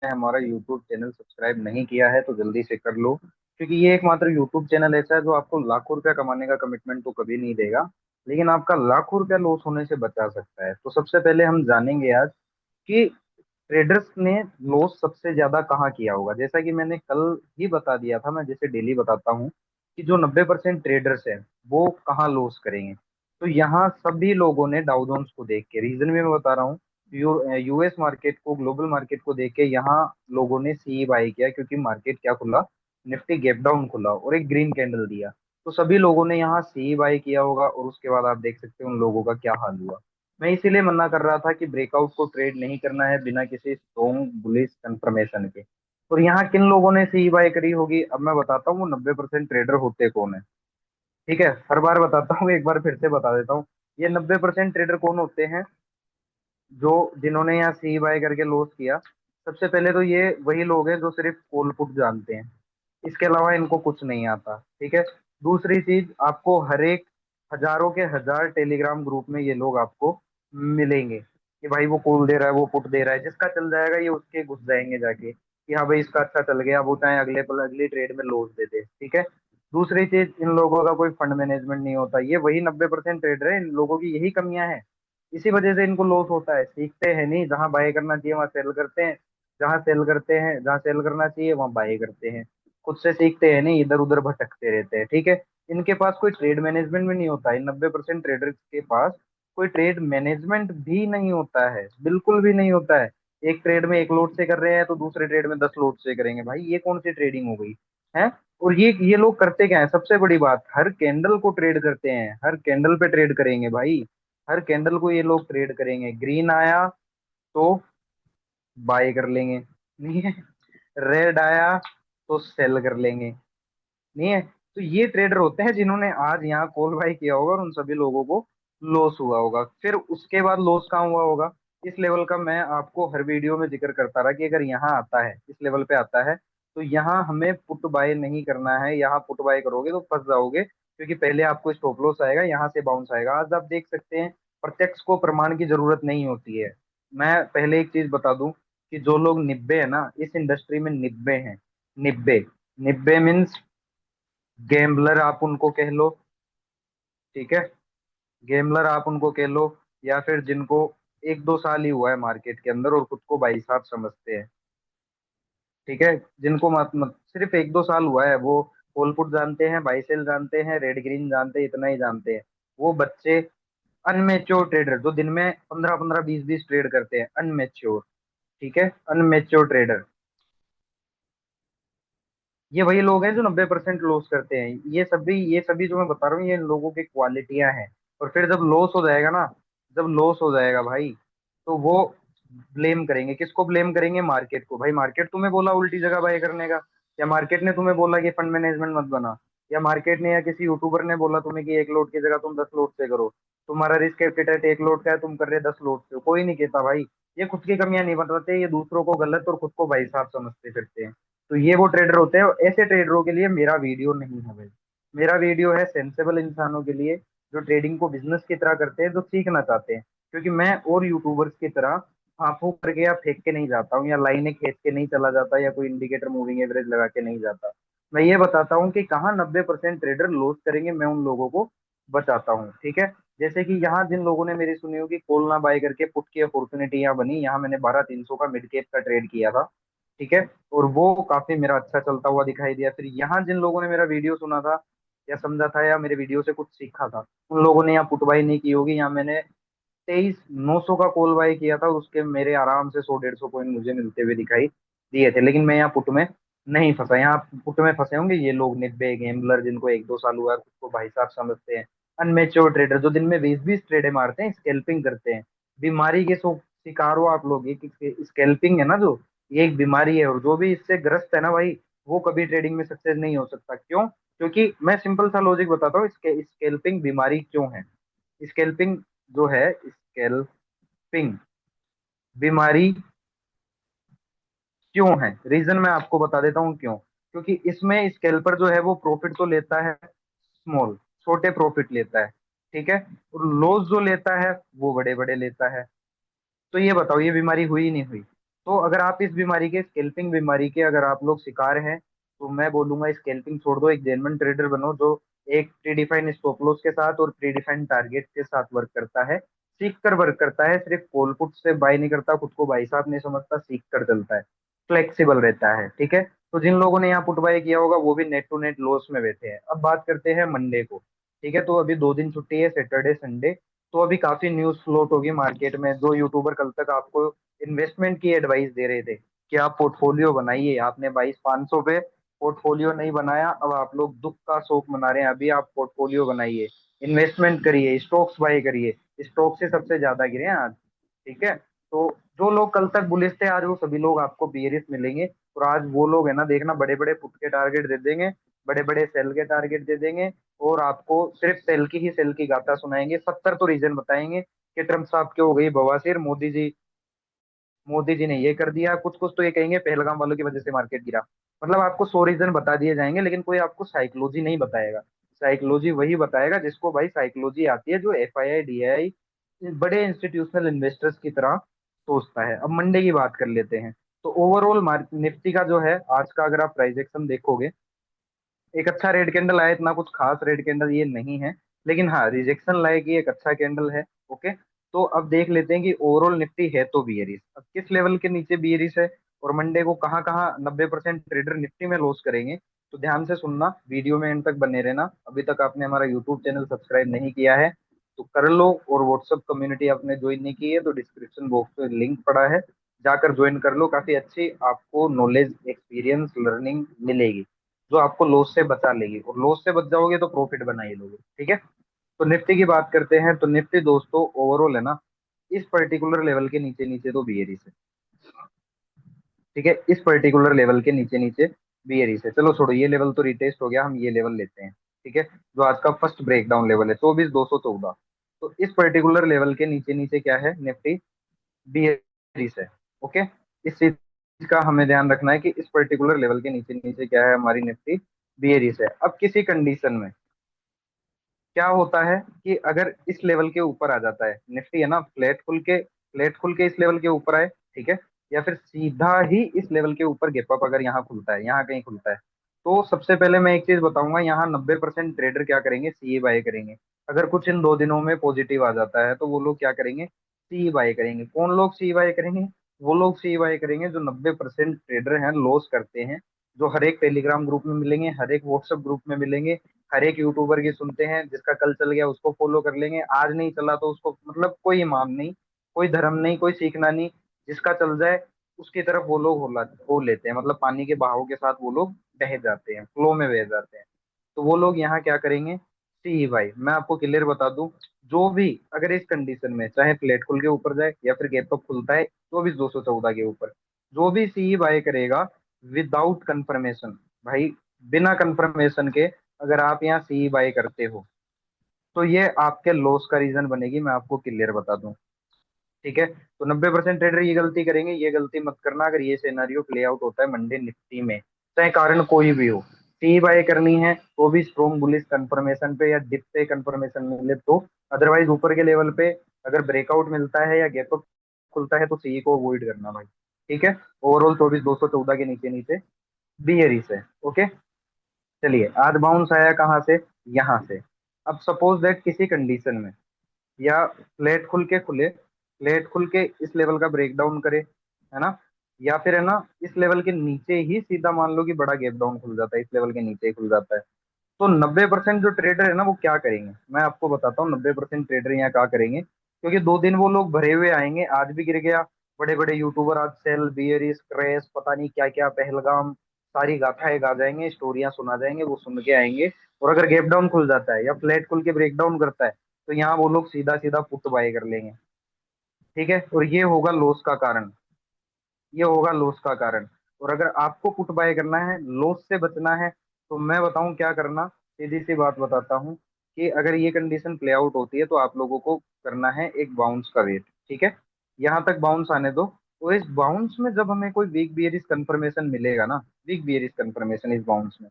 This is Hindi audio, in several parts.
हमारा यूट्यूब चैनल सब्सक्राइब नहीं किया है तो जल्दी से कर लो, क्योंकि ये एकमात्र यूट्यूब चैनल ऐसा है जो आपको लाखों रुपया कमाने का कमिटमेंट तो कभी नहीं देगा, लेकिन आपका लाखों रुपया लॉस होने से बचा सकता है। तो सबसे पहले हम जानेंगे आज कि ट्रेडर्स ने लॉस सबसे ज्यादा कहाँ किया होगा। जैसा कि मैंने कल ही बता दिया था, मैं जैसे डेली बताता हूँ कि जो 90% ट्रेडर्स हैं वो कहाँ लॉस करेंगे। तो यहाँ सभी लोगों ने डाउ जोन्स को देख के, रीजन भी मैं बता रहा हूँ, यूएस मार्केट को, ग्लोबल मार्केट को देख के यहाँ लोगों ने सी बाई किया, क्योंकि मार्केट क्या खुला, निफ्टी गैप डाउन खुला और एक ग्रीन कैंडल दिया। तो सभी लोगों ने यहाँ सी बाई किया होगा और उसके बाद आप देख सकते हैं उन लोगों का क्या हाल हुआ। मैं इसीलिए मना कर रहा था कि ब्रेकआउट को ट्रेड नहीं करना है बिना किसी स्ट्रॉन्ग बुलिश कंफर्मेशन के। और यहाँ किन लोगों ने सी बाय करी होगी, अब मैं बताता हूँ वो 90% ट्रेडर होते कौन है। ठीक है, हर बार बताता हूँ, एक बार फिर से बता देता हूँ। ये 90% ट्रेडर कौन होते हैं जो जिन्होंने यहाँ सी बाय करके लॉस किया। सबसे पहले तो ये वही लोग हैं जो सिर्फ कॉल पुट जानते हैं, इसके अलावा इनको कुछ नहीं आता। ठीक है। दूसरी चीज, आपको हर एक हजारों के हजार टेलीग्राम ग्रुप में ये लोग आपको मिलेंगे कि भाई वो कॉल दे रहा है, वो पुट दे रहा है, जिसका चल जाएगा ये उसके घुस जाएंगे जाके कि हाँ भाई इसका अच्छा चल गया, वो चाहे अगले पल अगली ट्रेड में लॉस दे दे। ठीक है। दूसरी चीज, इन लोगों का कोई फंड मैनेजमेंट नहीं होता। ये वही 90% ट्रेडर है, इन लोगों की यही कमियां हैं, इसी वजह से इनको लॉस होता है। सीखते हैं नहीं, जहां बाय करना चाहिए वहां सेल करते हैं, जहां सेल करना चाहिए वहां बाय करते हैं। खुद से सीखते हैं नहीं, इधर उधर भटकते रहते हैं। ठीक है। इनके पास कोई ट्रेड मैनेजमेंट भी नहीं होता है, 90% ट्रेडर्स के पास कोई ट्रेड मैनेजमेंट भी नहीं होता है, बिल्कुल भी नहीं होता है। एक ट्रेड में एक लोट से कर रहे हैं तो दूसरे ट्रेड में 10 लोट से करेंगे, भाई ये कौन सी ट्रेडिंग हो गई है। और ये लोग करते क्या है, सबसे बड़ी बात, हर कैंडल को ट्रेड करते हैं, हर कैंडल पे ट्रेड करेंगे भाई। हर कैंडल को ये लोग ट्रेड करेंगे, ग्रीन आया तो बाय कर लेंगे, नहीं है, रेड आया तो सेल कर लेंगे, नहीं है। तो ये ट्रेडर होते हैं जिन्होंने आज यहाँ कॉल बाय किया होगा और उन सभी लोगों को लॉस हुआ होगा। फिर उसके बाद लॉस कहाँ हुआ होगा, इस लेवल का मैं आपको हर वीडियो में जिक्र करता रहा कि अगर यहाँ आता है, इस लेवल पे आता है, तो यहाँ हमें पुट बाय नहीं करना है। यहाँ पुट बाय करोगे तो फंस जाओगे, क्योंकि पहले आपको स्टॉप लॉस आएगा, यहाँ से बाउंस आएगा। आज आप देख सकते हैं प्रत्यक्ष को प्रमाण की जरूरत नहीं होती है। मैं पहले एक चीज बता दूं कि जो लोग निब्बे है ना, इस इंडस्ट्री में निब्बे हैं, निब्बे, निब्बे मीन्स गेम्बलर आप उनको कह लो। ठीक है। गेमलर आप उनको कह लो, या फिर जिनको 1-2 साल ही हुआ है मार्केट के अंदर और खुद को भाई साहब समझते हैं। ठीक है। जिनको सिर्फ 1-2 साल हुआ है, वो कॉल पुट जानते हैं, बाई सेल जानते हैं, रेड ग्रीन जानते हैं, इतना ही जानते हैं। वो बच्चे अनमेच्योर ट्रेडर जो दिन में 15-15 20-20 ट्रेड करते हैं, अनमेच्योर। ठीक है, अनमेच्योर ट्रेडर, ये वही लोग हैं जो 90% लॉस करते हैं। ये सभी जो मैं बता रहा हूँ ये इन लोगों की क्वालिटियां हैं। और फिर जब लॉस हो जाएगा ना, जब लॉस हो जाएगा भाई, तो वो ब्लेम करेंगे, किसको ब्लेम करेंगे, मार्केट को। भाई मार्केट तुम्हें बोला उल्टी जगह बाय करने का, या मार्केट ने तुम्हें बोला कि फंड मैनेजमेंट मत बना, या मार्केट ने या किसी यूट्यूबर ने बोला तुम्हें कि एक लोड की जगह तुम 10 लोड से करो। तुम्हारा रिस्क एप्टीटाइट एक लोड का है, तुम कर रहे 10 लोड से, कोई नहीं कहता भाई। ये खुद की कमियां नहीं बताते, ये दूसरों को गलत और खुद को भाई साहब समझते फिरते हैं। तो ये वो ट्रेडर होते हैं, ऐसे ट्रेडरों के लिए मेरा वीडियो नहीं है भाई। मेरा वीडियो है सेंसेबल इंसानों के लिए, जो ट्रेडिंग को बिजनेस की तरह करते हैं, जो सीखना चाहते हैं। क्योंकि मैं और यूट्यूबर्स की तरह आंखों करके या फेंक के नहीं जाता हूँ, या लाइनें खींच के नहीं चला जाता, या कोई इंडिकेटर मूविंग एवरेज लगा के नहीं जाता। मैं ये बताता हूँ कि कहाँ 90% ट्रेडर लॉस करेंगे, मैं उन लोगों को बचाता हूँ। ठीक है। जैसे कि यहाँ जिन लोगों ने मेरी सुनी होगी कॉल ना बाय करके पुट की अपॉर्चुनिटी यहाँ बनी, यहाँ मैंने 12,300 का मिड कैप का ट्रेड किया था। ठीक है। और वो काफी मेरा अच्छा चलता हुआ दिखाई दिया। फिर यहाँ जिन लोगों ने मेरा वीडियो सुना था, या समझा था, या मेरे वीडियो से कुछ सीखा था, उन लोगों ने यहाँ पुट बाई नहीं की होगी। यहाँ मैंने 23,900 का कॉल बाय किया था, उसके मेरे आराम से 100-150 पॉइंट मुझे मिलते हुए दिखाई दिए थे। लेकिन मैं यहाँ पुट में नहीं फंसा। यहाँ पुट में फंसे होंगे ये लोग निब्बे गैम्बलर, जिनको 1-2 साल हुआ है, खुद को भाई साहब समझते हैं, अनमेच्योर ट्रेडर जो दिन में 20-20 ट्रेडे मारते हैं, स्कैल्पिंग करते हैं। बीमारी के शिकार हो आप लोग। ये स्कैल्पिंग है ना जो, ये एक बीमारी है, और जो भी इससे ग्रस्त है ना भाई, वो कभी ट्रेडिंग में सक्सेस नहीं हो सकता। क्यों? क्योंकि मैं सिंपल सा लॉजिक बताता हूँ, स्कैल्पिंग बीमारी क्यों है। स्कैल्पिंग जो है, स्कैल्पिंग बीमारी क्यों है, रीजन मैं आपको बता देता हूँ क्यों। क्योंकि इसमें स्कैल्पर जो है वो प्रॉफिट तो लेता है स्मॉल, छोटे प्रॉफिट लेता है। ठीक है। और लॉस जो लेता है वो बड़े बड़े लेता है। तो ये बताओ, ये बीमारी हुई नहीं हुई? तो अगर आप इस बीमारी के, स्कैल्पिंग बीमारी के अगर आप लोग शिकार हैं, तो मैं बोलूंगा स्कैल्पिंग छोड़ दो, एक जेन्युइन ट्रेडर बनो जो एक प्रीडिफाइंड स्टॉप लॉस के साथ और प्रीडिफाइंड टारगेट के साथ वर्क करता है, सीख कर वर्क करता है, सिर्फ कॉल पुट से बाय नहीं करता, खुद को भाई साहब नहीं समझता, सीख कर चलता है, फ्लेक्सिबल रहता है। ठीक है, तो जिन लोगों ने यहाँ पुट बाय किया होगा वो भी नेट टू नेट लॉस में बैठे हैं। अब बात करते हैं मंडे को। ठीक है, तो अभी 2 दिन छुट्टी है, सैटरडे संडे। तो अभी काफी न्यूज फ्लोट होगी मार्केट में। जो यूट्यूबर कल तक आपको इन्वेस्टमेंट की एडवाइस दे रहे थे कि आप पोर्टफोलियो बनाइए, आपने 22,500 पे पोर्टफोलियो नहीं बनाया, अब आप लोग दुख का शोक मना रहे हैं। अभी आप पोर्टफोलियो बनाइए, इन्वेस्टमेंट करिए, स्टॉक्स बाय करिए, स्टॉक से सबसे ज्यादा गिरे हैं आज। ठीक है, तो जो लोग कल तक बुलिश थे आज वो सभी लोग आपको बियरिश मिलेंगे। और आज वो लोग है ना, देखना, बड़े बड़े पुट के टारगेट दे देंगे, बड़े बड़े सेल के टारगेट दे देंगे, और आपको सिर्फ सेल की ही सेल की गाथा सुनाएंगे। 70 तो रीजन बताएंगे कि ट्रम्प साहब की हो गई बवासीर, मोदी जी ने ये कर दिया, कुछ कुछ तो ये कहेंगे पहलगाम वालों की वजह से मार्केट गिरा। मतलब आपको 100 रीजन बता दिए जाएंगे, लेकिन कोई आपको साइकोलॉजी नहीं बताएगा। साइकोलॉजी वही बताएगा जिसको भाई साइकोलॉजी आती है, जो FII DII बड़े इंस्टीट्यूशनल इन्वेस्टर्स की तरह सोचता है। अब मंडे की बात कर लेते हैं। तो ओवरऑल निफ्टी का जो है आज का, अगर आप प्राइस एक्शन देखोगे, एक अच्छा रेड कैंडल आया, इतना कुछ खास रेड कैंडल ये नहीं है, लेकिन हाँ रिजेक्शन लायक ये एक अच्छा कैंडल है। ओके, तो अब देख लेते हैं कि ओवरऑल निफ्टी है तो बियरिश, अब किस लेवल के नीचे बियरिश है, और मंडे को कहाँ कहाँ 90% ट्रेडर निफ्टी में लॉस करेंगे। तो ध्यान से सुनना, वीडियो में एंड तक बने रहना। अभी तक आपने हमारा यूट्यूब चैनल सब्सक्राइब नहीं किया है तो कर लो, और व्हाट्सअप कम्युनिटी आपने ज्वाइन नहीं की है तो डिस्क्रिप्शन बॉक्स में लिंक पड़ा है, जाकर ज्वाइन कर लो। काफी अच्छी आपको नॉलेज, एक्सपीरियंस, लर्निंग मिलेगी जो आपको लॉस से बचा लेगी, और लॉस से बच जाओगे तो प्रॉफिट बना ही लोगे। ठीक है, तो निफ्टी की बात करते हैं। तो निफ्टी दोस्तों ओवरऑल है ना, इस पर्टिकुलर लेवल के नीचे नीचे तो बियरिश है। ठीक है, इस पर्टिकुलर लेवल के नीचे नीचे बियरिश है। चलो छोड़ो, ये लेवल तो रिटेस्ट हो गया, हम ये लेवल लेते हैं। ठीक है, जो आज का फर्स्ट ब्रेकडाउन लेवल है 24,214। तो इस पर्टिकुलर लेवल के नीचे नीचे क्या है, निफ्टी बियरिश है। ओके, इस चीज का हमें ध्यान रखना है कि इस पर्टिकुलर लेवल के नीचे नीचे क्या है, हमारी निफ्टी बियरिश है। अब किसी कंडीशन में क्या होता है कि अगर इस लेवल के ऊपर आ जाता है निफ्टी, है ना, फ्लैट खुल के इस लेवल के ऊपर आए, ठीक है, या फिर सीधा ही इस लेवल के ऊपर गैप अप अगर यहाँ खुलता है, यहाँ कहीं खुलता है, तो सबसे पहले मैं एक चीज बताऊंगा, यहाँ 90% ट्रेडर क्या करेंगे, सीए बाय करेंगे। अगर कुछ इन 2 दिनों में पॉजिटिव आ जाता है तो वो लोग क्या करेंगे, सी बाय करेंगे। कौन लोग सी बाय करेंगे, वो लोग सी बाय करेंगे जो 90% ट्रेडर हैं, लॉस करते हैं, जो हर एक टेलीग्राम ग्रुप में मिलेंगे, हर एक व्हाट्सएप ग्रुप में मिलेंगे, हर एक यूट्यूबर की सुनते हैं, जिसका कल चल गया उसको फॉलो कर लेंगे, आज नहीं चला तो उसको, मतलब कोई इमाम नहीं, कोई धर्म नहीं, कोई सीखना नहीं, जिसका चल जाए उसकी तरफ वो लोग हो लेते हैं, मतलब पानी के बहाव के साथ वो लोग बह जाते हैं, फ्लो में बह जाते हैं। तो वो लोग यहाँ क्या करेंगे, सी भाई मैं आपको क्लियर बता दूं, जो भी अगर इस कंडीशन में चाहे प्लेट खुल के ऊपर जाए या फिर गैप अप खुलता है 24,214 के ऊपर, जो भी सी बाय करेगा विदाउट कंफर्मेशन, भाई बिना कंफर्मेशन के अगर आप यहाँ सी बाय करते हो तो ये आपके लॉस का रीजन बनेगी, मैं आपको क्लियर बता दूं। ठीक है, तो 90% ट्रेडर ये गलती करेंगे, ये गलती मत करना अगर ये सिनेरियो प्ले आउट होता है मंडे निफ्टी में, चाहे कारण कोई भी हो। सी बाय करनी है तो भी स्ट्रॉन्ग बुलिश कंफर्मेशन पे या डिप पे कंफर्मेशन मिले तो, अदरवाइज ऊपर के लेवल पे अगर ब्रेकआउट मिलता है या गैप अप खुलता है तो सी को अवॉइड करना भाई। ठीक है, ओवरऑल 24,214 के नीचे नीचे बियरिश है। ओके, चलिए आज बाउंस आया कहाँ से, यहाँ से। अब सपोज दैट किसी कंडीशन में या फ्लैट खुल के इस लेवल का ब्रेकडाउन करे, है ना, या फिर है ना इस लेवल के नीचे ही सीधा मान लो कि बड़ा गैप डाउन खुल जाता है, इस लेवल के नीचे ही खुल जाता है, तो 90% जो ट्रेडर है ना वो क्या करेंगे, मैं आपको बताता हूँ 90% ट्रेडर यहाँ क्या करेंगे, क्योंकि 2 दिन वो लोग भरे हुए आएंगे, आज भी गिर गया, बड़े बड़े यूट्यूबर आज सेल बियरिश क्रैश पता नहीं क्या क्या पहलगाम सारी गाथाएं गा जाएंगे, स्टोरियां सुना जाएंगे, वो सुन के आएंगे। और अगर गैप डाउन खुल जाता है या फ्लैट खुल के ब्रेक डाउन करता है तो यहाँ वो लोग सीधा सीधा पुट बाय कर लेंगे। ठीक है, और ये होगा लॉस का कारण, ये होगा लॉस का कारण। और अगर आपको पुट बाय करना है, लॉस से बचना है, तो मैं बताऊं क्या करना, सीधी सी बात बताता हूं कि अगर ये कंडीशन प्ले आउट होती है तो आप लोगों को करना है एक बाउंस का वेट। ठीक है, यहाँ तक बाउंस आने दो, तो इस बाउंस में जब हमें कोई वीक बियरिश कंफर्मेशन मिलेगा ना, वीक बियरिश कंफर्मेशन इस बाउंस में,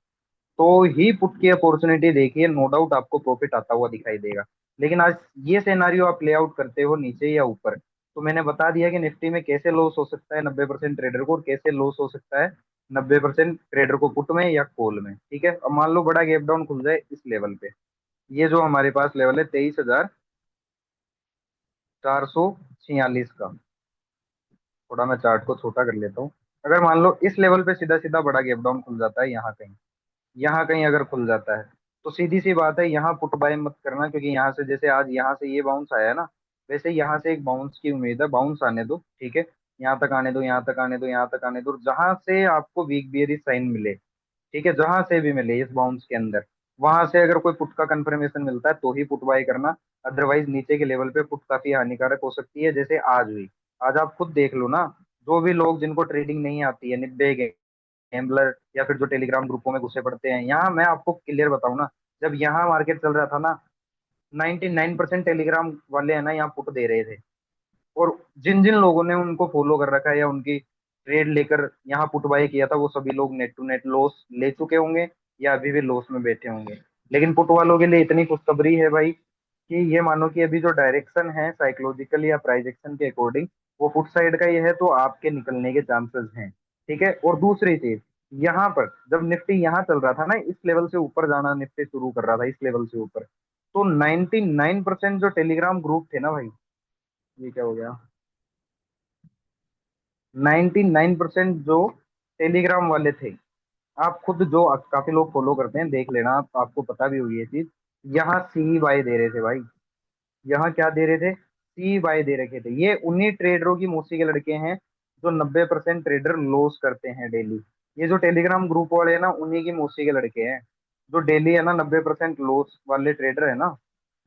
तो ही पुट की अपॉर्चुनिटी देखिए, नो डाउट आपको प्रॉफिट आता हुआ दिखाई देगा। लेकिन आज ये सिनेरियो आप प्ले आउट करते हो नीचे या ऊपर, तो मैंने बता दिया कि निफ्टी में कैसे लॉस हो सकता है 90% ट्रेडर को, और कैसे लॉस हो सकता है 90% ट्रेडर को पुट में या कॉल में। ठीक है, अब मान लो बड़ा गैप डाउन खुल जाए इस लेवल पे, ये जो हमारे पास लेवल है 23,446 का, थोड़ा मैं चार्ट को छोटा कर लेता हूँ। अगर मान लो इस लेवल पे सीधा सीधा बड़ा गैप डाउन खुल जाता है, यहाँ कहीं अगर खुल जाता है, तो सीधी सी बात है यहाँ पुट बाय मत करना, क्योंकि यहाँ से जैसे आज यहाँ से ये बाउंस आया है ना, वैसे यहाँ से एक बाउंस की उम्मीद है, बाउंस आने दो। ठीक है, यहाँ तक आने दो, यहाँ तक आने दो, यहाँ तक आने दो, जहां से आपको वीक बियरिश साइन मिले, ठीक है, जहां से भी मिले इस बाउंस के अंदर, वहां से अगर कोई पुट का कंफर्मेशन मिलता है तो ही पुट बाय करना। अदरवाइज नीचे के लेवल पे पुट काफी हानिकारक हो सकती है, जैसे आज हुई। आज आप खुद देख लो ना, जो भी लोग जिनको ट्रेडिंग नहीं आती है, निब्बे गैम्बलर या फिर जो टेलीग्राम ग्रुपों में घुसे पड़ते हैं, यहाँ मैं आपको क्लियर बताऊं ना, जब यहाँ मार्केट चल रहा था ना, 99% टेलीग्राम वाले है ना यहाँ पुट दे रहे थे। और जिन जिन लोगों ने उनको फॉलो कर रखा है या उनकी ट्रेड लेकर यहाँ पुट बाय किया था, वो सभी लोग नेट टू नेट लॉस ले चुके होंगे या अभी भी लॉस में बैठे होंगे। लेकिन पुट वालों के लिए इतनी खुशखबरी है भाई, कि ये मानो कि अभी जो डायरेक्शन है साइकोलॉजिकल या प्राइस एक्शन के अकॉर्डिंग, वो पुट साइड का ये है, तो आपके निकलने के चांसेस हैं। ठीक है, और दूसरी चीज, यहाँ पर जब निफ्टी यहाँ चल रहा था ना, इस लेवल से ऊपर जाना निफ्टी शुरू कर रहा था, इस लेवल से ऊपर, तो 99% जो टेलीग्राम ग्रुप थे ना भाई, ये क्या हो गया, 99% जो टेलीग्राम वाले थे, आप खुद जो काफी लोग फॉलो करते हैं देख लेना, आपको पता भी हुई ये चीज, यहाँ सी बाय दे रहे थे भाई। यहाँ क्या दे रहे थे, सी बाय दे रखे थे। ये उन्हीं ट्रेडरों की मौसी के लड़के हैं जो 90% ट्रेडर लॉस करते हैं डेली। ये जो टेलीग्राम ग्रुप वाले हैं ना, उन्हीं की मौसी के लड़के हैं, जो डेली है ना 90% लॉस वाले ट्रेडर है ना,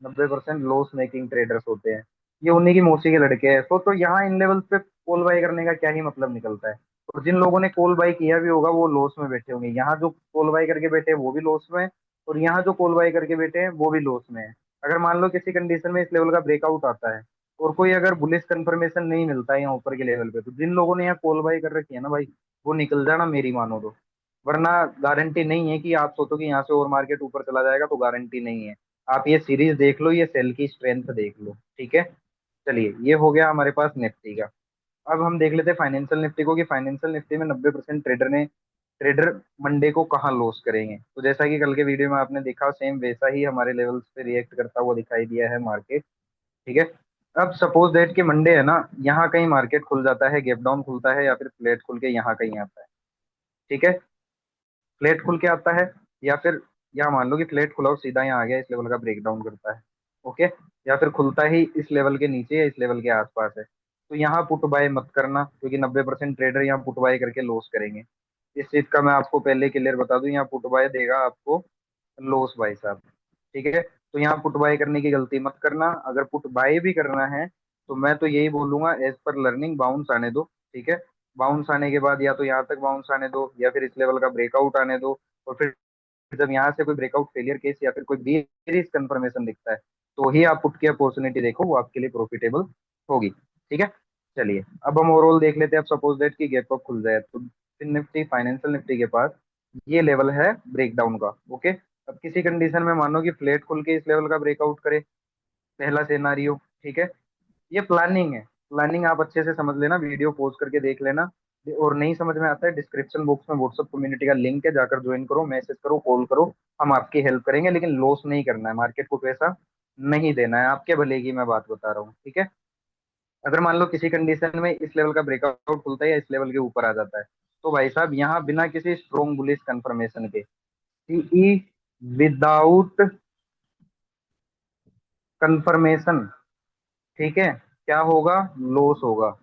90% लॉस मेकिंग ट्रेडर्स होते हैं, ये उन्हीं की मौसी के लड़के हैं। तो यहाँ इन लेवल्स पे कॉल बाय करने का क्या ही मतलब निकलता है। और जिन लोगों ने कॉल बाय किया भी होगा वो लॉस में बैठे होंगे, यहाँ जो कॉल बाय करके बैठे हैं वो भी लॉस में है, और यहाँ जो कॉल बाय करके बैठे हैं वो भी लॉस में है। अगर मान लो किसी कंडीशन में इस लेवल का ब्रेकआउट आता है, और कोई अगर बुलिश कंफर्मेशन नहीं मिलता है यहाँ ऊपर के लेवल पे, तो जिन लोगों ने यहाँ कॉल बाय कर रखी है ना भाई, वो निकल जाना मेरी मानो तो। वरना गारंटी नहीं है कि आप सोचो कि यहाँ से और मार्केट ऊपर चला जाएगा, तो गारंटी नहीं है। आप ये सीरीज देख लो, ये सेल की स्ट्रेंथ देख लो। ठीक है, चलिए ये हो गया हमारे पास निफ्टी का। अब हम देख लेते हैं फाइनेंशियल निफ्टी को, कि फाइनेंशियल निफ्टी में 90% ट्रेडर मंडे को कहाँ लॉस करेंगे। तो जैसा कि कल के वीडियो में आपने देखा, सेम वैसा ही हमारे लेवल्स पे रिएक्ट करता हुआ दिखाई दिया है मार्केट। ठीक है, अब सपोज दैट कि मंडे है ना, यहाँ कहीं मार्केट खुल जाता है, गैप डाउन खुलता है, या फिर फ्लैट खुल के यहाँ कहीं आता है। ठीक है, फ्लैट खुल के आता है, या फिर यहाँ मान लो कि फ्लैट खुला और सीधा यहाँ आ गया, इस लेवल का ब्रेक डाउन करता है। ओके, या फिर खुलता ही इस लेवल के नीचे या इस लेवल के आसपास है, तो यहाँ पुट बाय मत करना, क्योंकि 90% ट्रेडर यहाँ पुट बाय करके लॉस करेंगे। इस चीज का मैं आपको पहले क्लियर बता दूं, यहाँ पुट बाय देगा आपको लॉस भाई साहब। ठीक है, तो यहाँ पुट बाय करने की गलती मत करना। अगर पुट बाय भी करना है, तो मैं तो यही बोलूंगा, एज पर लर्निंग बाउंस आने दो। ठीक है, बाउंस आने के बाद या तो यहाँ तक बाउंस आने दो, या फिर इस लेवल का ब्रेकआउट आने दो, और फिर जब यहाँ से कोई ब्रेकआउट फेलियर केस या फिर कोई बेरिश कंफर्मेशन दिखता है, तो ही आप पुट की अपॉर्चुनिटी देखो, वो आपके लिए प्रॉफिटेबल होगी। ठीक है, चलिए अब हम ओवरऑल देख लेते हैं। अब सपोज दैट की गैप अप खुल जाए, तो फिर निफ्टी फाइनेंशियल निफ्टी के पास ये लेवल है ब्रेकडाउन का। ओके, अब किसी कंडीशन में मानो कि फ्लैट खुल के इस लेवल का ब्रेकआउट करे, पहला सिनारियो। ठीक है, ये प्लानिंग है, प्लानिंग आप अच्छे से समझ लेना, वीडियो पॉज करके देख लेना। और नहीं समझ में आता है, डिस्क्रिप्शन बॉक्स में व्हाट्सएप कम्युनिटी का लिंक है, जाकर ज्वाइन करो, मैसेज करो, कॉल करो, हम आपकी हेल्प करेंगे। लेकिन लॉस नहीं करना है, मार्केट को पैसा नहीं देना है, आपके भले की मैं बात बता रहा हूँ। ठीक है, अगर मान लो किसी कंडीशन में इस लेवल का ब्रेकआउट खुलता है या इस लेवल के ऊपर आ जाता है, तो भाई साहब यहाँ बिना किसी स्ट्रॉन्ग बुलिश कंफर्मेशन के, सीई विदाउट कंफर्मेशन, ठीक है, क्या होगा, लॉस होगा।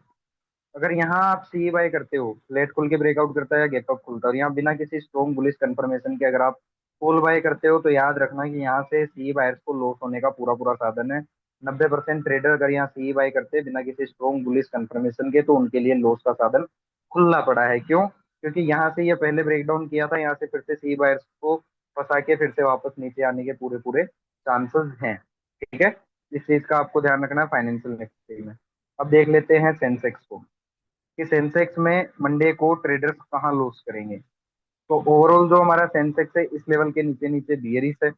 अगर यहाँ आप सी बाय करते हो, फ्लैट खुल के ब्रेकआउट करता है या गैप अप खुलता है, और यहाँ बिना किसी स्ट्रॉन्ग बुलिश कंफर्मेशन के अगर आप कॉल बाय करते हो, तो याद रखना कि यहाँ से सी बायर्स को लॉस होने का पूरा पूरा साधन है। 90% ट्रेडर अगर यहाँ सी बाय करते हैं बिना किसी स्ट्रॉन्ग बुलिश कंफर्मेशन के, तो उनके लिए लॉस का साधन खुला पड़ा है। क्यों? क्योंकि यहाँ से ये पहले ब्रेकडाउन किया था, यहाँ से फिर से सी बायर्स को फंसा के फिर से वापस नीचे आने के पूरे पूरे चांसेस हैं। ठीक है, इस चीज का आपको ध्यान रखना है फाइनेंशियल नेक्स्ट में। अब देख लेते हैं सेंसेक्स को, कि सेंसेक्स में मंडे को ट्रेडर्स कहाँ लॉस करेंगे। तो ओवरऑल जो हमारा सेंसेक्स है, इस लेवल के नीचे नीचे बियरिश है,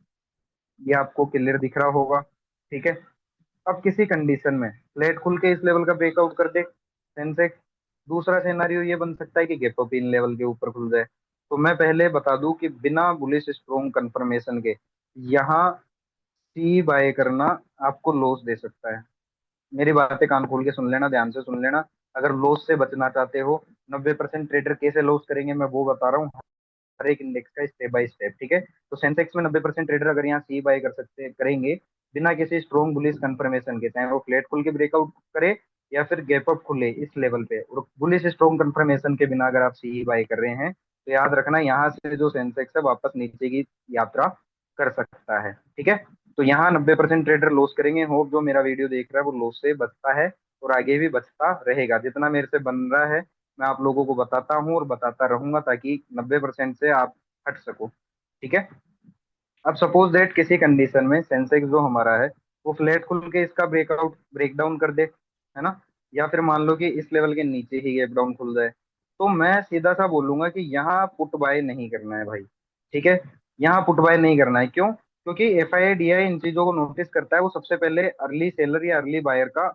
ये आपको क्लियर दिख रहा होगा। ठीक है, अब किसी कंडीशन में फ्लैट खुल के इस लेवल का ब्रेकआउट कर दे सेंसेक्स, दूसरा सिनेरियो ये बन सकता है कि गैप अप इन लेवल के ऊपर खुल जाए। तो मैं पहले बता दूं कि बिना बुलिश स्ट्रॉन्ग कंफर्मेशन के यहाँ सी बाय करना आपको लॉस दे सकता है। मेरी बातें कान खोल के सुन लेना, ध्यान से सुन लेना। अगर लॉस से बचना चाहते हो, 90% ट्रेडर कैसे लॉस करेंगे मैं वो बता रहा हूँ, हर एक इंडेक्स का स्टेप बाय स्टेप, ठीक है। तो सेंसेक्स में 90% ट्रेडर अगर यहाँ सी बाय कर सकते करेंगे बिना किसी स्ट्रॉन्ग बुलिश कंफर्मेशन के, चाहे वो फ्लैट खुल के ब्रेकआउट करे या फिर गैप अप खुले इस लेवल पे, और बुलिश स्ट्रॉन्ग कंफर्मेशन के बिना अगर आप सी बाय कर रहे हैं, तो याद रखना यहाँ से जो सेंसेक्स है वापस नीचे की यात्रा कर सकता है, ठीक है। तो यहाँ 90% ट्रेडर लॉस करेंगे। होप जो मेरा वीडियो देख रहा है वो लॉस से बचता है और आगे भी बचता रहेगा। जितना मेरे से बन रहा है मैं आप लोगों को बताता हूँ और बताता रहूंगा, ताकि 90% से आप हट सको, ठीक है। अब सपोज दैट किसी कंडीशन में सेंसेक्स जो हमारा है वो फ्लैट खुल के इसका ब्रेकआउट ब्रेक डाउन कर दे, है ना, या फिर मान लो कि इस लेवल के नीचे ही गैप डाउन खुल जाए, तो मैं सीधा सा बोलूंगा कि यहाँ पुट बाय नहीं करना है भाई, ठीक है। यहाँ पुट बाय नहीं करना है, क्यों? क्योंकि F I I D I इन चीजों को नोटिस करता है, वो सबसे पहले अर्ली सेलर या अर्ली बायर का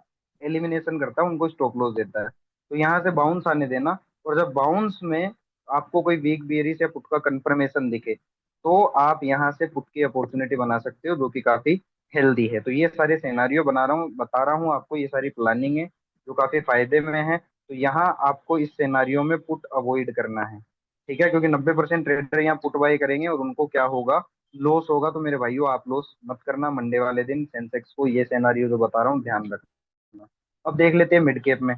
एलिमिनेशन करता है, उनको स्टॉप लॉस देता है। तो यहाँ से बाउंस आने देना, और जब बाउंस में आपको कोई वीक बियरिश या पुट का कंफर्मेशन दिखे, तो आप यहाँ से पुट की अपॉर्चुनिटी बना सकते हो, जो कि काफी हेल्दी है। तो ये सारे सिनेरियो बना रहा हूँ, बता रहा हूँ आपको, ये सारी प्लानिंग है जो काफी फायदे में है। तो यहाँ आपको इस सिनेरियो में पुट अवॉइड करना है, ठीक है, क्योंकि 90% ट्रेडर यहाँ पुट बाई करेंगे और उनको क्या होगा, लॉस होगा। तो मेरे भाइयों आप लॉस मत करना मंडे वाले दिन सेंसेक्स को, ये सिनेरियो जो बता रहा हूँ ध्यान रखना। अब देख लेते हैं मिड कैप में,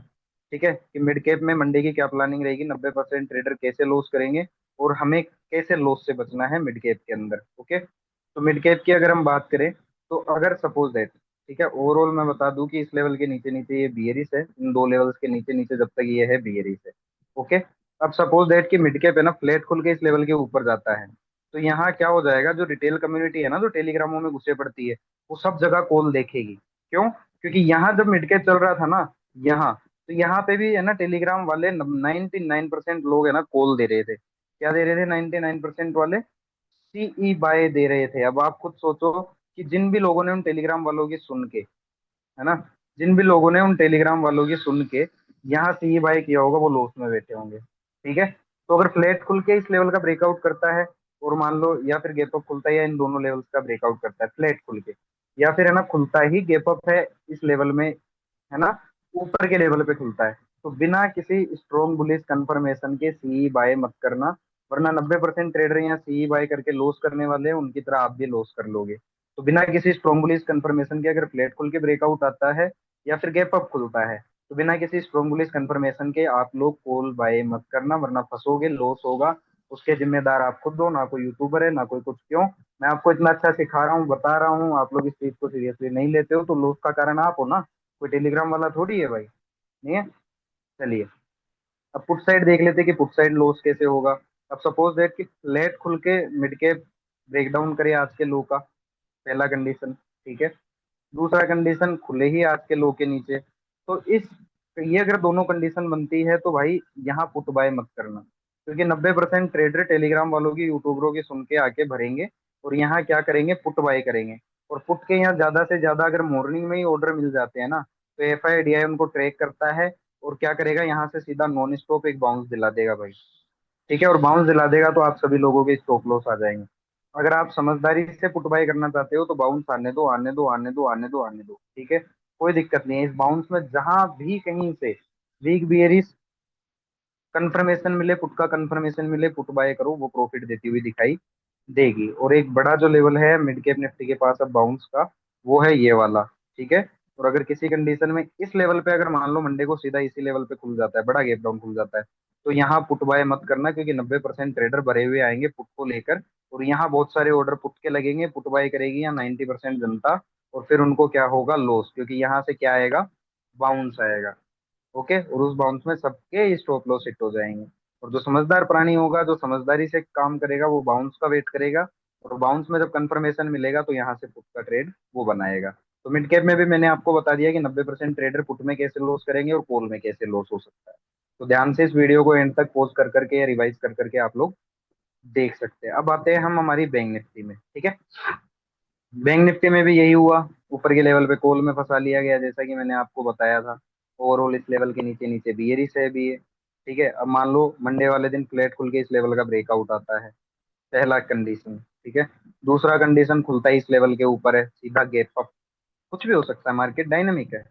ठीक है, कि मिड कैप में मंडे की क्या प्लानिंग रहेगी, 90% ट्रेडर कैसे लॉस करेंगे और हमें कैसे लॉस से बचना है मिड कैप के अंदर, ओके। तो मिड कैप की अगर हम बात करें, तो अगर सपोज दैट, ठीक है, ओवरऑल मैं बता दूं कि इस लेवल के नीचे नीचे ये बियरिश है, इन दो लेवल्स के नीचे नीचे जब तक ये है बियरिश है, ओके। अब सपोज दैट कि मिड कैप है ना फ्लैट खुल के इस लेवल के ऊपर जाता है, तो यहाँ क्या हो जाएगा, जो रिटेल कम्युनिटी है ना, जो टेलीग्रामों में घुसे पड़ती है, वो सब जगह कॉल देखेगी। क्यों? क्योंकि यहाँ जब मिड कैप चल रहा था ना, यहाँ, तो यहाँ पे भी है ना टेलीग्राम वाले 99% लोग है ना कॉल दे रहे थे। क्या दे रहे थे 99% वाले? सीई बाय दे रहे थे। अब आप खुद सोचो कि जिन भी लोगों ने उन टेलीग्राम वालों की सुन के, है ना, जिन भी लोगों ने उन टेलीग्राम वालों की सुन के यहाँ सीई बाय किया होगा, वो लॉस में बैठे होंगे, ठीक है। तो अगर फ्लैट खुल के इस लेवल का ब्रेकआउट करता है, और मान लो या फिर गैप अप खुलता है, या इन दोनों लेवल्स का ब्रेकआउट करता है फ्लैट खुल के, या फिर है ना खुलता ही गैप अप है इस लेवल में, है ना, ऊपर के लेवल पे खुलता है, तो बिना किसी स्ट्रॉन्ग बुलिश कंफर्मेशन के सीई बाय मत करना, वरना 90% ट्रेडर यहाँ सीई बाय करके लॉस करने वाले हैं, उनकी तरह आप भी लॉस कर लोगे। तो बिना किसी स्ट्रॉन्ग बुलिश कंफर्मेशन के अगर फ्लैट खुल के ब्रेकआउट आता है या फिर गैप अप खुलता है, तो बिना किसी स्ट्रॉन्ग बुलिश कंफर्मेशन के आप लोग कॉल बाय मत करना, वरना फंसोगे, लॉस होगा। उसके जिम्मेदार आप खुद हो, ना कोई यूट्यूबर है ना कोई कुछ। क्यों? मैं आपको इतना अच्छा सिखा रहा हूँ, बता रहा हूँ, आप लोग इस चीज को सीरियसली नहीं लेते हो, तो लॉस का कारण आप हो ना, कोई टेलीग्राम वाला थोड़ी है भाई, नहीं है। चलिए, अब पुट साइड देख लेते हैं कि पुट साइड लॉस कैसे होगा। अब सपोज दैट कि फ्लैट खुल के मिड कैप ब्रेक डाउन करे आज के लो का, पहला कंडीशन, ठीक है। दूसरा कंडीशन खुले ही आज के लो के नीचे, तो इस, ये अगर दोनों कंडीशन बनती है तो भाई यहाँ पुट बाय मत करना, क्योंकि 90% ट्रेडर टेलीग्राम वालों की यूट्यूबरों की सुन के आके भरेंगे और यहाँ क्या करेंगे, पुट बाय करेंगे। और पुट के यहाँ ज्यादा से ज्यादा अगर मॉर्निंग में ही ऑर्डर मिल जाते हैं ना, तो एफ आई डी आई उनको ट्रैक करता है और क्या करेगा, यहाँ से सीधा नॉन स्टॉप एक बाउंस दिला देगा भाई, ठीक है। और बाउंस दिला देगा तो आप सभी लोगों के स्टॉप लॉस आ जाएंगे। अगर आप समझदारी से पुट बाय करना चाहते हो, तो बाउंस आने दो, आने दो, आने दो, आने दो, आने दो, ठीक है, कोई दिक्कत नहीं है। इस बाउंस में जहां भी कहीं से वीक बियरिश कंफर्मेशन मिले, पुट का कंफर्मेशन मिले, पुट बाय करो, वो प्रॉफिट देती हुई दिखाई देगी। और एक बड़ा जो लेवल है मिड कैप निफ्टी के पास अब बाउंस का, वो है ये वाला, ठीक है। और अगर किसी कंडीशन में इस लेवल पे अगर मान लो मंडे को सीधा इसी लेवल पे खुल जाता है, बड़ा गैप डाउन खुल जाता है, तो यहाँ पुट बाय मत करना, क्योंकि 90% ट्रेडर भरे हुए आएंगे पुट को लेकर, और यहाँ बहुत सारे ऑर्डर पुट के लगेंगे, पुट बाय करेगी यहाँ 90% जनता, और फिर उनको क्या होगा, लॉस, क्योंकि यहाँ से क्या आएगा, बाउंस आएगा, ओके। और उस बाउंस में सबके स्टॉप लॉस हिट हो जाएंगे। और जो समझदार प्राणी होगा, जो समझदारी से काम करेगा, वो बाउंस का वेट करेगा, और बाउंस में जब कंफर्मेशन मिलेगा तो यहाँ से पुट का ट्रेड वो बनाएगा। तो मिड कैप में भी मैंने आपको बता दिया कि 90% ट्रेडर पुट में कैसे लॉस करेंगे और कॉल में कैसे लॉस हो सकता है। तो ध्यान से इस वीडियो को एंड तक पॉज कर करके या रिवाइज कर करके आप लोग देख सकते हैं। अब आते हैं हम हमारी बैंक निफ्टी में, ठीक है। बैंक निफ्टी में भी यही हुआ, ऊपर के लेवल पे कॉल में फंसा लिया गया, जैसा कि मैंने आपको बताया था। ओवरऑल इस लेवल के नीचे नीचे बियरिश है भी है। ठीक है, अब मान लो मंडे वाले दिन फ्लैट खुल के इस लेवल का ब्रेकआउट आता है, पहला कंडीशन। ठीक है, दूसरा कंडीशन खुलता है इस लेवल के ऊपर है, सीधा गैप अप, कुछ भी हो सकता है, मार्केट डायनेमिक है।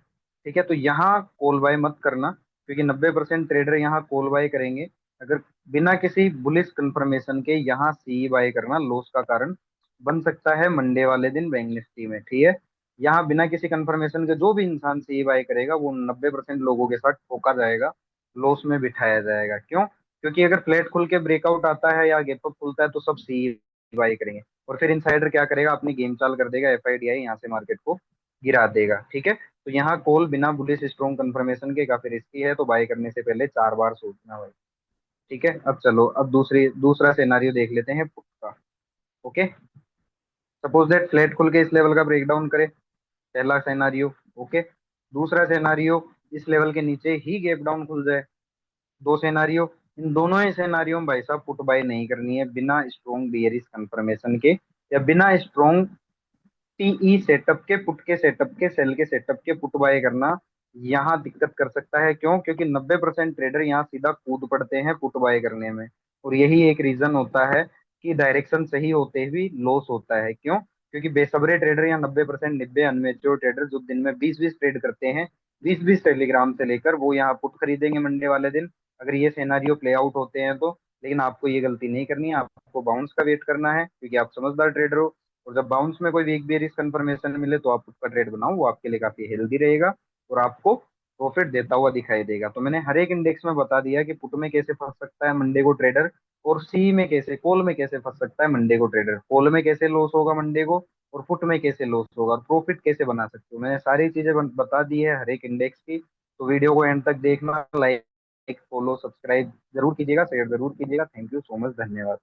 ठीक है, तो यहाँ कॉल बाय मत करना, क्योंकि 90% ट्रेडर यहाँ कॉल बाय करेंगे। अगर बिना किसी बुलिश कंफर्मेशन के यहाँ सी बाय करना लॉस का कारण बन सकता है मंडे वाले दिन बैंक निफ्टी में। ठीक है, यहाँ बिना किसी कंफर्मेशन के जो भी इंसान सी बाय करेगा वो 90% लोगों के साथ ठोका जाएगा, लॉस में बिठाया जाएगा। क्यों? क्योंकि अगर फ्लैट खुल के ब्रेकआउट आता है या गैप अप खुलता है तो सब सी बाय करेंगे, और फिर इनसाइडर क्या करेगा, अपनी गेम चाल कर देगा, एफआईडीआई यहाँ से मार्केट को गिरा देगा। ठीक है, तो यहाँ कॉल बिना बुलिश स्ट्रॉन्ग कंफर्मेशन के काफी रिस्की है, तो बाय करने से पहले 4 बार सोचना भाई। ठीक है, अब चलो, अब दूसरा सिनेरियो देख लेते हैं पुट का। ओके, सपोज दैट फ्लैट खुल के इस लेवल का ब्रेकडाउन करे, पहला सिनेरियो। ओके, दूसरा सिनेरियो, इस लेवल के नीचे ही गैप डाउन खुल जाए। दो सिनेरियो, इन दोनों ही सिनेरियो में भाई साहब पुट बाय नहीं करनी है बिना स्ट्रॉन्ग बियरिश कंफर्मेशन के, या बिना स्ट्रॉन्ग टीई सेटअप के, पुट के सेटअप के, सेल के सेटअप के पुट बाय करना यहाँ दिक्कत कर सकता है। क्यों? क्योंकि 90% ट्रेडर यहाँ सीधा कूद पड़ते हैं पुट बाय करने में, और यही एक रीजन होता है कि डायरेक्शन सही होते हुए लॉस होता है। क्यों? क्योंकि बेसब्रे ट्रेडर या 90%, 90 अनमेच्योर ट्रेडर जो दिन में 20-20 ट्रेड करते हैं, 20-20 टेलीग्राम से लेकर, वो यहाँ पुट खरीदेंगे मंडे वाले दिन, अगर ये सिनेरियो प्ले आउट होते हैं तो। लेकिन आपको ये गलती नहीं करनी है, आपको बाउंस का वेट करना है, क्योंकि आप समझदार ट्रेडर हो। और जब बाउंस में कोई वीक बेयरिश कंफर्मेशन मिले तो आप उसका ट्रेड बनाओ, वो आपके लिए काफी हेल्दी रहेगा और आपको प्रॉफिट देता हुआ दिखाई देगा। तो मैंने हर एक इंडेक्स में बता दिया कि पुट में कैसे फंस सकता है मंडे को ट्रेडर, और सी में कैसे, कॉल में कैसे फंस सकता है मंडे को ट्रेडर, कॉल में कैसे लॉस होगा मंडे को, और पुट में कैसे लॉस होगा, और प्रॉफिट कैसे बना सकते हो। मैंने सारी चीजें बता दी है हर एक इंडेक्स की। तो वीडियो को एंड तक देखना, लाइक फॉलो सब्सक्राइब जरूर कीजिएगा, शेयर जरूर कीजिएगा। थैंक यू सो मच, धन्यवाद।